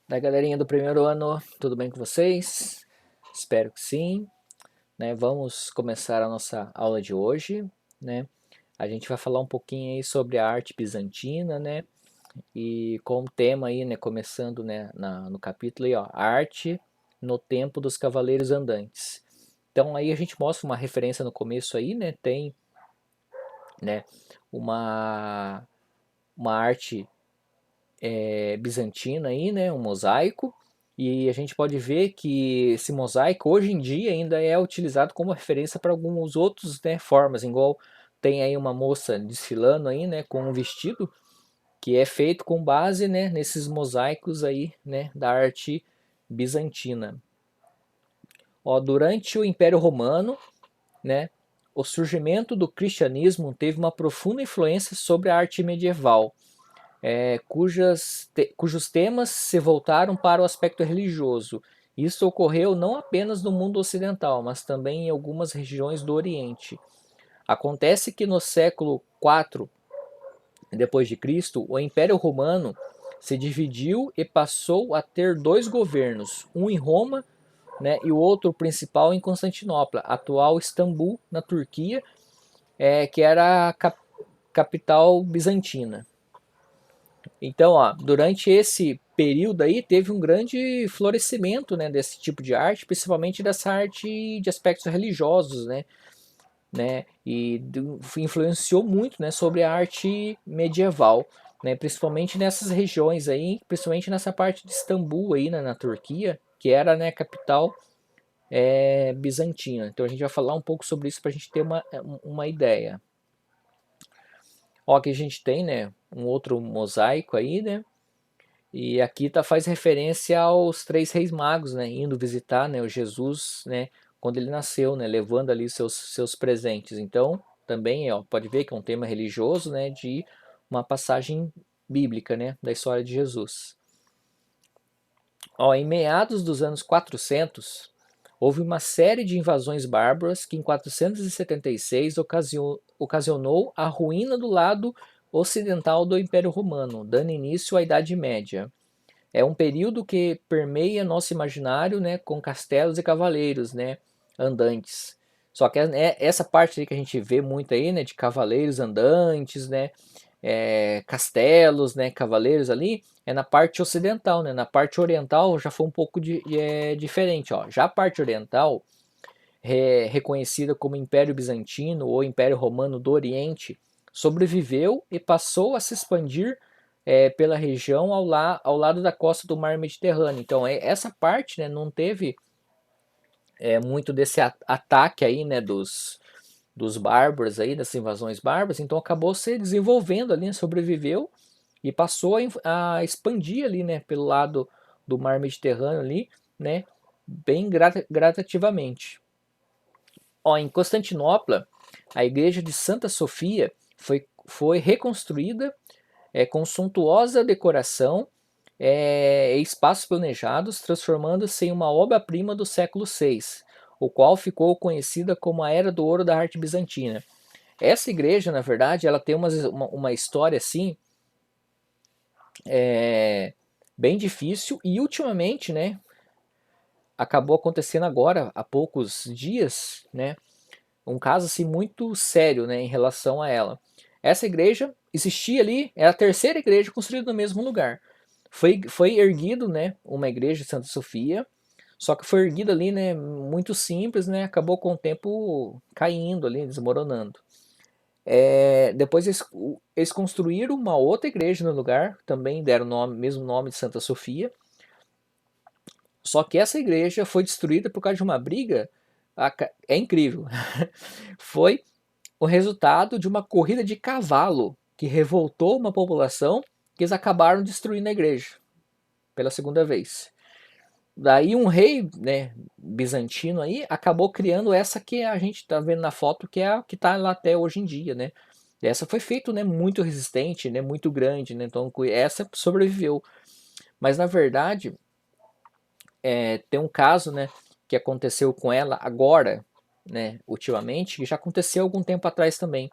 Da galerinha do primeiro ano, tudo bem com vocês? Espero que sim, né? Vamos começar a nossa aula de hoje, né? A gente vai falar um pouquinho aí sobre a arte bizantina, né? E com o tema aí, né, começando, né, no capítulo aí, ó, arte no tempo dos cavaleiros andantes. Então aí a gente mostra uma referência no começo aí, né? Tem, né, uma uma arte bizantina aí, né, um mosaico, e a gente pode ver que esse mosaico hoje em dia ainda é utilizado como referência para alguns outros, né, formas, igual tem aí uma moça desfilando aí, né, com um vestido que é feito com base, né, nesses mosaicos aí, né, da arte bizantina. Ó, durante o Império Romano, né, o surgimento do cristianismo teve uma profunda influência sobre a arte medieval, cujos temas se voltaram para o aspecto religioso. Isso ocorreu não apenas no mundo ocidental, mas também em algumas regiões do Oriente. Acontece que no século IV depois de Cristo, o Império Romano se dividiu e passou a ter dois governos, um em Roma, né, e o outro principal em Constantinopla, atual Istambul, na Turquia, que era a capital bizantina. Então, ó, durante esse período aí teve um grande florescimento, né, desse tipo de arte, principalmente dessa arte de aspectos religiosos, né, e influenciou muito, né, sobre a arte medieval, né, principalmente nessas regiões aí, principalmente nessa parte de Istambul aí, né, na Turquia, que era, né, a capital bizantina. Então a gente vai falar um pouco sobre isso para a gente ter uma ideia. Ó, aqui a gente tem, né, um outro mosaico aí, né, e aqui faz referência aos três reis magos, né, indo visitar, né, o Jesus, né, quando ele nasceu, né, levando ali seus presentes. Então, também, ó, pode ver que é um tema religioso, né, de uma passagem bíblica, né, da história de Jesus. Ó, em meados dos anos 400, houve uma série de invasões bárbaras que em 476 ocasionou a ruína do lado ocidental do Império Romano, dando início à Idade Média. É um período que permeia nosso imaginário, né, com castelos e cavaleiros, né, andantes. Só que essa parte aí que a gente vê muito aí, né, de cavaleiros andantes, né, castelos, né, cavaleiros ali, é na parte ocidental, né. Na parte oriental já foi um pouco diferente, ó. Já a parte oriental, reconhecida como Império Bizantino ou Império Romano do Oriente, sobreviveu e passou a se expandir pela região ao lado da costa do Mar Mediterrâneo. Então, essa parte, né, não teve muito desse ataque aí, né, dos bárbaros aí, das invasões bárbaras, então acabou se desenvolvendo ali, né, sobreviveu e passou a expandir ali, né, pelo lado do Mar Mediterrâneo ali, né, bem gradativamente. Ó, em Constantinopla, a igreja de Santa Sofia foi reconstruída com suntuosa decoração e espaços planejados, transformando-se em uma obra-prima do século VI, o qual ficou conhecida como a Era do Ouro da Arte Bizantina. Essa igreja, na verdade, ela tem uma história assim bem difícil e ultimamente, né, acabou acontecendo agora há poucos dias, né, um caso assim muito sério, né, em relação a ela. Essa igreja existia ali, é a terceira igreja construída no mesmo lugar. Foi erguido, né, uma igreja de Santa Sofia, só que foi erguida ali, né, muito simples, né, acabou com o tempo caindo ali, desmoronando. Depois eles construíram uma outra igreja no lugar, também deram o nome, mesmo nome de Santa Sofia, só que essa igreja foi destruída por causa de uma briga, é incrível, foi o resultado de uma corrida de cavalo que revoltou uma população que eles acabaram destruindo a igreja pela segunda vez. Daí um rei, né, bizantino aí acabou criando essa que a gente está vendo na foto, que é a que está lá até hoje em dia, né? E essa foi feita, né, muito resistente, né, muito grande, né? Então essa sobreviveu. Mas na verdade tem um caso, né, que aconteceu com ela agora, né, ultimamente, que já aconteceu algum tempo atrás também,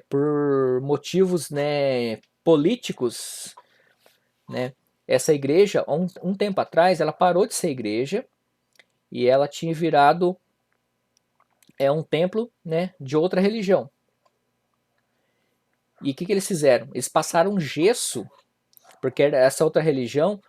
por motivos, né, políticos, né? essa igreja, um tempo atrás, ela parou de ser igreja e ela tinha virado um templo, né, de outra religião. E o que eles fizeram? Eles passaram gesso, porque essa outra religião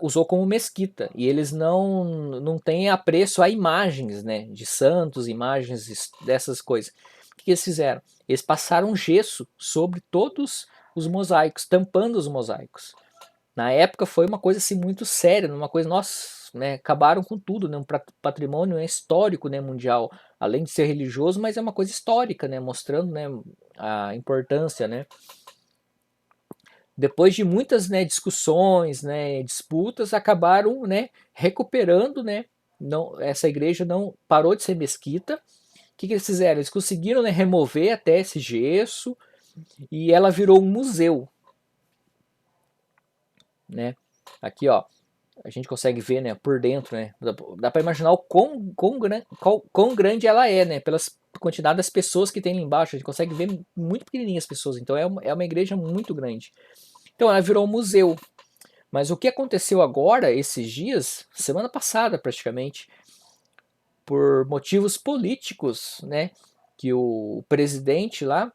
usou como mesquita, e eles não têm apreço a imagens, né, de santos, imagens dessas coisas. O que eles fizeram? Eles passaram gesso sobre todos os mosaicos, tampando os mosaicos. Na época foi uma coisa assim muito séria, uma coisa, nossa, né, acabaram com tudo, né, um patrimônio, né, histórico, né, mundial, além de ser religioso, mas é uma coisa histórica, né, mostrando, né, a importância, né. Depois de muitas, né, discussões, né, disputas, acabaram, né, recuperando, né, não, essa igreja não parou de ser mesquita. O que eles fizeram? Eles conseguiram, né, remover até esse gesso e ela virou um museu, né? Aqui, ó, a gente consegue ver, né, por dentro, né? Dá para imaginar o quão grande ela é, né? Pelas quantidade das pessoas que tem ali embaixo, a gente consegue ver muito pequenininhas as pessoas. Então é uma igreja muito grande. Então ela virou um museu. Mas o que aconteceu agora, esses dias, semana passada praticamente, por motivos políticos, né? Que o presidente lá,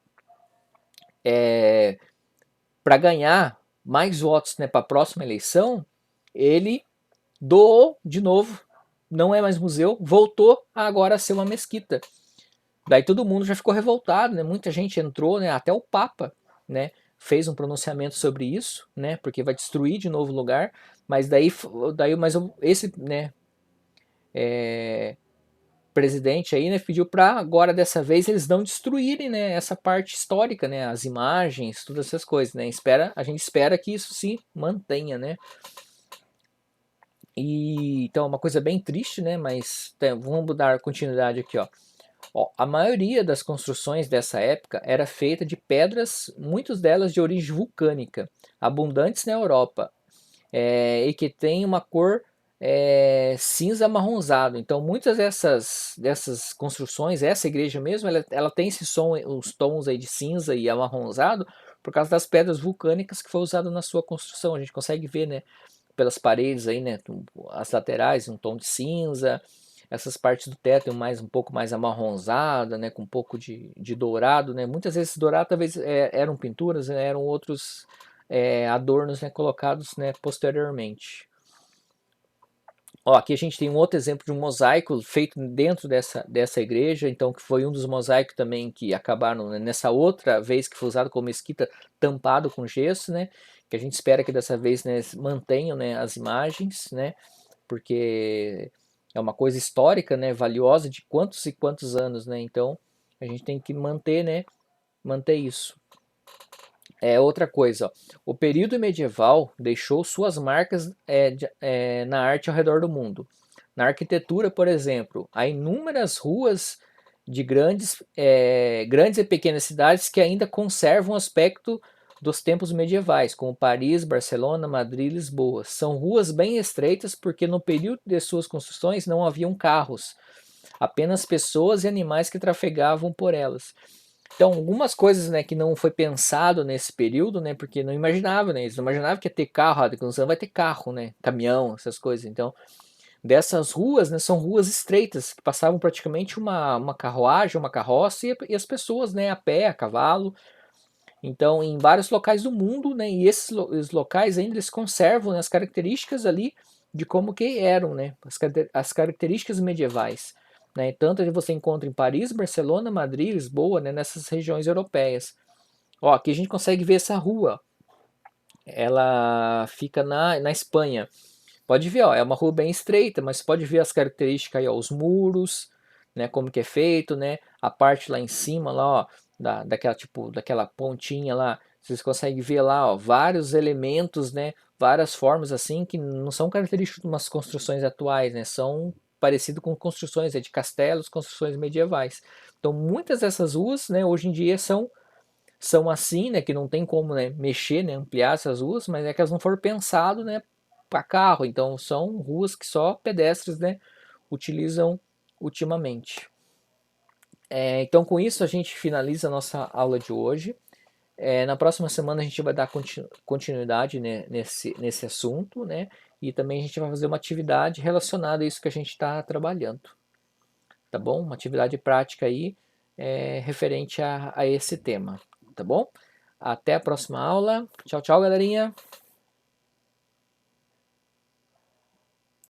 para ganhar mais votos, né, para a próxima eleição, ele doou de novo, não é mais museu, voltou agora a ser uma mesquita. Daí todo mundo já ficou revoltado, né? Muita gente entrou, né? Até o Papa, né? Fez um pronunciamento sobre isso, né? Porque vai destruir de novo o lugar. Mas mas esse, né? Presidente aí, né? Pediu para agora dessa vez eles não destruírem, né? Essa parte histórica, né? As imagens, todas essas coisas, né? A gente espera que isso se mantenha, né? E então é uma coisa bem triste, né? Mas vamos dar continuidade aqui, ó. Ó, a maioria das construções dessa época era feita de pedras, muitas delas de origem vulcânica, abundantes na Europa, e que tem uma cor cinza amarronzado. Então, muitas dessas construções, essa igreja mesmo, ela tem os tons aí de cinza e amarronzado por causa das pedras vulcânicas que foi usado na sua construção. A gente consegue ver, né, pelas paredes aí, né, as laterais, um tom de cinza, essas partes do teto um pouco mais amarronzada, né, com um pouco de dourado, né. Muitas vezes dourado talvez eram pinturas, né, eram outros adornos, né, colocados, né, posteriormente. Ó, aqui a gente tem um outro exemplo de um mosaico feito dentro dessa igreja, então que foi um dos mosaicos também que acabaram, né, nessa outra vez que foi usado como mesquita, tampado com gesso, né, que a gente espera que dessa vez, né, mantenham, né, as imagens, né, porque é uma coisa histórica, né, valiosa de quantos e quantos anos, né, então a gente tem que manter, né, manter isso. Outra coisa, ó, o período medieval deixou suas marcas na arte ao redor do mundo. Na arquitetura, por exemplo, há inúmeras ruas de grandes e pequenas cidades que ainda conservam o aspecto dos tempos medievais, como Paris, Barcelona, Madrid e Lisboa. São ruas bem estreitas porque no período de suas construções não haviam carros, apenas pessoas e animais que trafegavam por elas. Então, algumas coisas, né, que não foi pensado nesse período, né, porque não imaginava, né, eles não imaginavam que ia ter carro, a construção vai ter carro, né, caminhão, essas coisas. Então, dessas ruas, né, são ruas estreitas, que passavam praticamente uma carruagem, uma carroça e as pessoas, né, a pé, a cavalo. Então, em vários locais do mundo, né, e esses locais ainda eles conservam, né, as características ali de como que eram, né, as características medievais. Né, tanto que você encontra em Paris, Barcelona, Madrid, Lisboa, né, nessas regiões europeias. Ó, aqui a gente consegue ver essa rua. Ela fica na Espanha. Pode ver, ó, é uma rua bem estreita, mas pode ver as características aí, ó, os muros, né, como que é feito, né, a parte lá em cima, lá, ó, daquela pontinha lá, vocês conseguem ver lá, ó, vários elementos, né, várias formas assim que não são características de umas construções atuais, né, são parecido com construções de castelos, construções medievais. Então, muitas dessas ruas, né, hoje em dia são assim, né, que não tem como, né, mexer, né, ampliar essas ruas, mas é que elas não foram pensadas, né, para carro, então são ruas que só pedestres, né, utilizam ultimamente. Então com isso a gente finaliza a nossa aula de hoje. Na próxima semana a gente vai dar continuidade, né, nesse assunto, né? E também a gente vai fazer uma atividade relacionada a isso que a gente está trabalhando, tá bom? Uma atividade prática aí referente a esse tema, tá bom? Até a próxima aula. Tchau, tchau, galerinha!